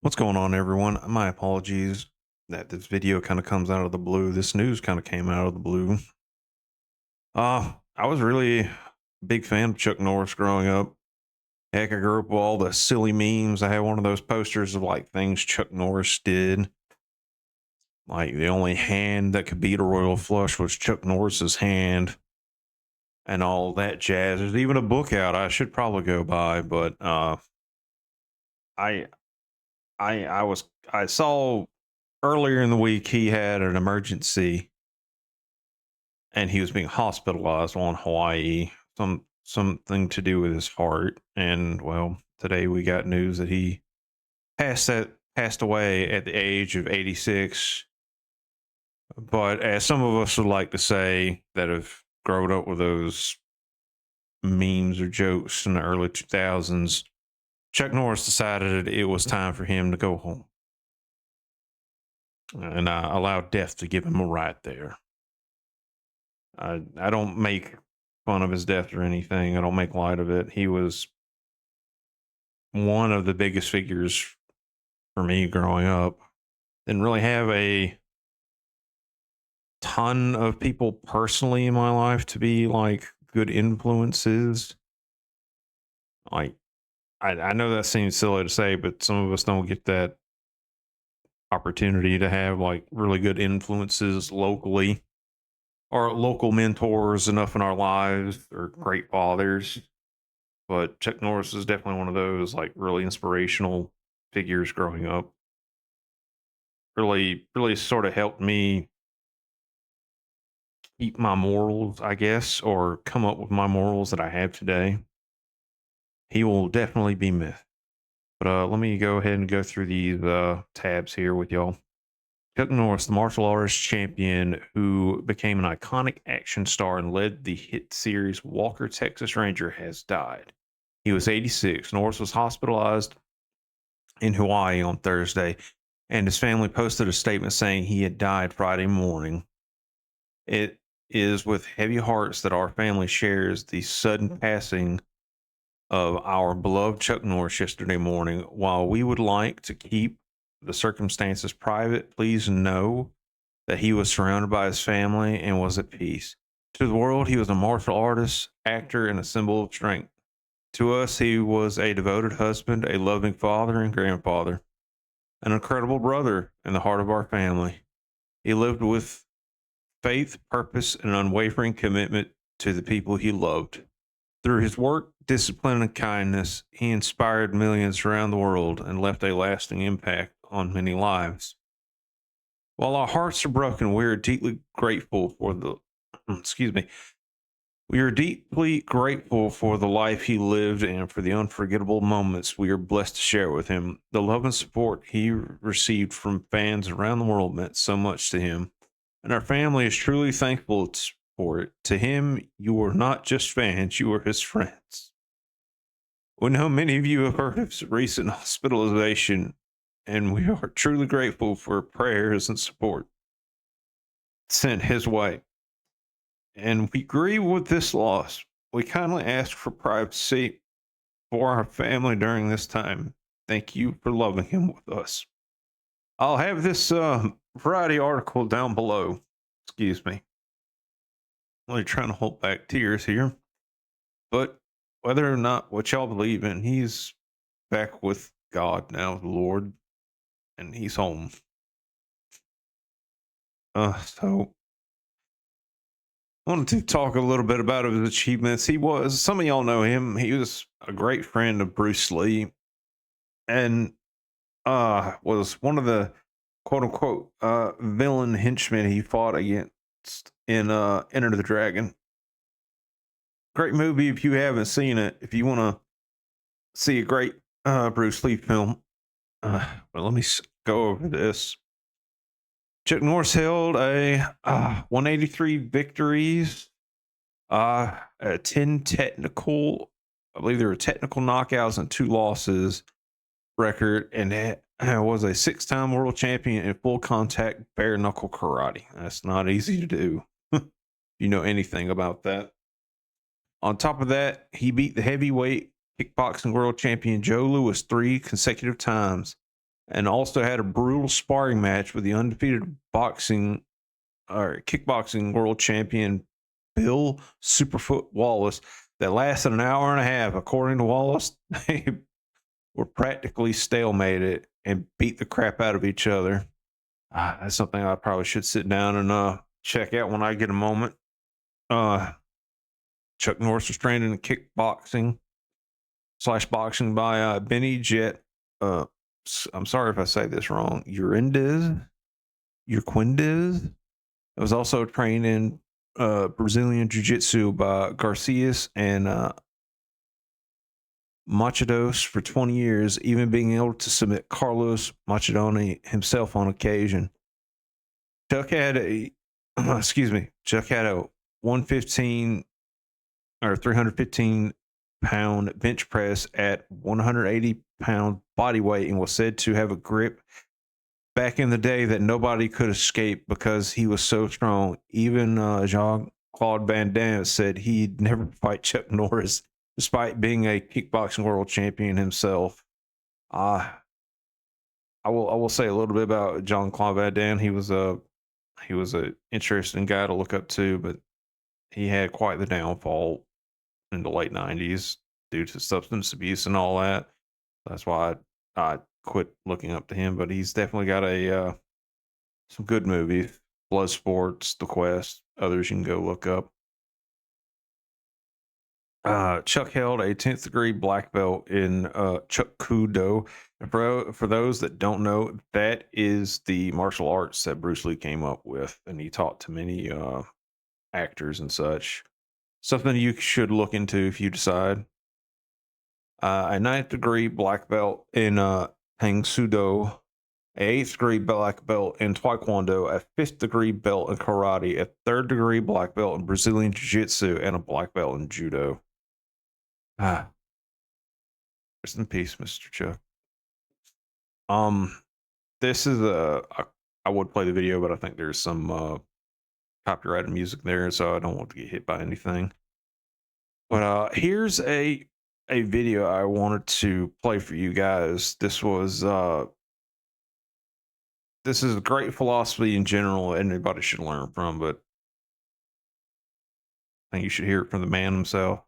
What's going on, everyone? My apologies that this video kind of comes out of the blue. This news kind of came out of the blue. I was really a big fan of Chuck Norris growing up. Heck, I grew up with all the silly memes. I had one of those posters of like things Chuck Norris did. Like the only hand that could beat a royal flush was Chuck Norris's hand, and all that jazz. There's even a book out I should probably go buy, but I I saw earlier in the week he had an emergency and he was being hospitalized on Hawaii, something to do with his heart. And well, today we got news that he passed away at the age of 86. But as some of us would like to say that have grown up with those memes or jokes in the early 2000s, Chuck Norris decided it was time for him to go home. And I allowed death to give him a ride there. I don't make fun of his death or anything. I don't make light of it. He was one of the biggest figures for me growing up. Didn't really have a ton of people personally in my life to be like good influences. Like, I know that seems silly to say, but some of us don't get that opportunity to have like really good influences locally or local mentors enough in our lives or great fathers. But Chuck Norris is definitely one of those like really inspirational figures growing up. Really sort of helped me keep my morals, I guess, or come up with my morals that I have today. He will definitely be missed. But let me go ahead and go through these tabs here with y'all. Chuck Norris, the martial arts champion who became an iconic action star and led the hit series Walker, Texas Ranger, has died. He was 86. Norris was hospitalized in Hawaii on Thursday, and his family posted a statement saying he had died Friday morning. It is with heavy hearts that our family shares the sudden passing of our beloved Chuck Norris yesterday morning. While we would like to keep the circumstances private, please know that he was surrounded by his family and was at peace. To the world, he was a martial artist, actor, and a symbol of strength. To us, he was a devoted husband, a loving father and grandfather, an incredible brother in the heart of our family. He lived with faith, purpose, and unwavering commitment to the people he loved. Through his work, discipline, and kindness, he inspired millions around the world and left a lasting impact on many lives. While our hearts are broken, we are deeply grateful for the excuse me. We are deeply grateful for the life he lived and for the unforgettable moments we are blessed to share with him. The love and support he received from fans around the world meant so much to him, and our family is truly thankful for it. To him, you were not just fans, you were his friends. We know many of you have heard of his recent hospitalization, and we are truly grateful for prayers and support sent his way. And we grieve with this loss. We kindly ask for privacy for our family during this time. Thank you for loving him with us. I'll have this Variety article down below. Excuse me. Really trying to hold back tears here. But whether or not what y'all believe in, he's back with God now, the Lord, and he's home. So I wanted to talk a little bit about his achievements. Some of y'all know him. He was a great friend of Bruce Lee and was one of the quote unquote villain henchmen he fought against in Enter the Dragon. Great movie if you haven't seen it. If you want to see a great Bruce Lee film, well, let me go over this. Chuck Norris held a 183 victories, 10 technical, I believe there were technical knockouts and 2 losses record, and it was a 6-time world champion in full contact bare knuckle karate. That's not easy to do. You know anything about that. On top of that, he beat the heavyweight kickboxing world champion Joe Louis 3 consecutive times and also had a brutal sparring match with the undefeated boxing or kickboxing world champion Bill Superfoot Wallace that lasted an hour and a half. According to Wallace, they were practically stalemated and beat the crap out of each other. That's something I probably should sit down and check out when I get a moment. Chuck Norris was trained in kickboxing / boxing by Benny Jet. I'm sorry if I say this wrong. Urquindez. It was also trained in Brazilian Jiu Jitsu by Garcias and Machados for 20 years, even being able to submit Carlos Machadoni himself on occasion. Chuck had a 115 or 315 pound bench press at 180 pound body weight and was said to have a grip back in the day that nobody could escape because he was so strong. Even Jean-Claude Van Damme said he'd never fight Chuck Norris despite being a kickboxing world champion himself. I will say a little bit about Jean-Claude Van Damme. He was a interesting guy to look up to, but he had quite the downfall in the late 90s due to substance abuse and all that. That's why I quit looking up to him, but he's definitely got some good movies. Bloodsports, The Quest, others you can go look up. Chuck held a 10th degree black belt in Chuck Kudo. And for those that don't know, that is the martial arts that Bruce Lee came up with, and he taught to many actors and such. Something you should look into if you decide. A 9th degree black belt in Hang Sudo, a 8th degree black belt in Taekwondo, a 5th degree belt in Karate, a 3rd degree black belt in Brazilian Jiu-Jitsu, and a black belt in Judo. Rest in peace, Mr. Chuck. This is I would play the video, but I think there's some copyrighted music there, so I don't want to get hit by anything. But here's a video I wanted to play for you guys. This is a great philosophy in general anybody should learn from, but I think you should hear it from the man himself.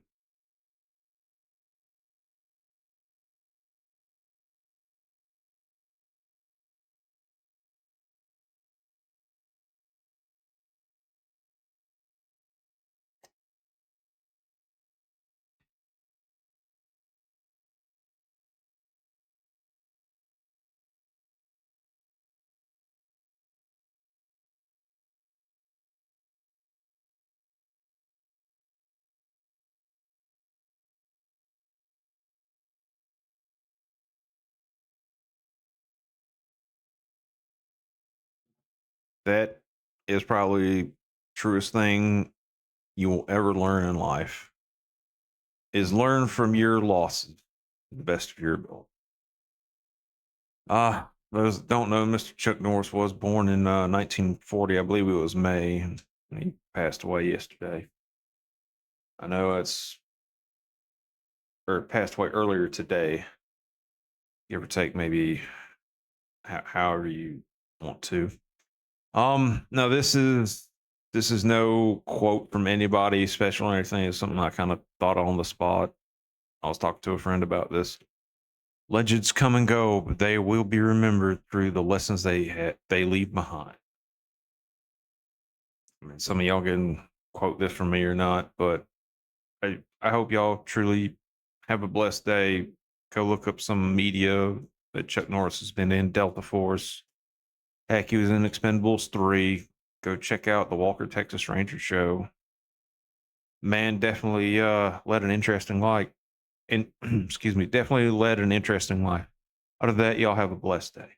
That is probably the truest thing you will ever learn in life is learn from your losses to the best of your ability. Those that don't know, Mr. Chuck Norris was born in 1940. I believe it was May, and he passed away yesterday. I know passed away earlier today, give or take maybe however you want to. No, this is no quote from anybody special or anything. It's something I kind of thought on the spot. I was talking to a friend about this. Legends come and go, but they will be remembered through the lessons they leave behind. I mean, some of y'all can quote this from me or not, but I hope y'all truly have a blessed day. Go look up some media that Chuck Norris has been in, Delta Force. Heck, he was in Expendables 3. Go check out the Walker Texas Ranger show. Man, definitely led an interesting life. And excuse me, definitely led an interesting life. Out of that, y'all have a blessed day.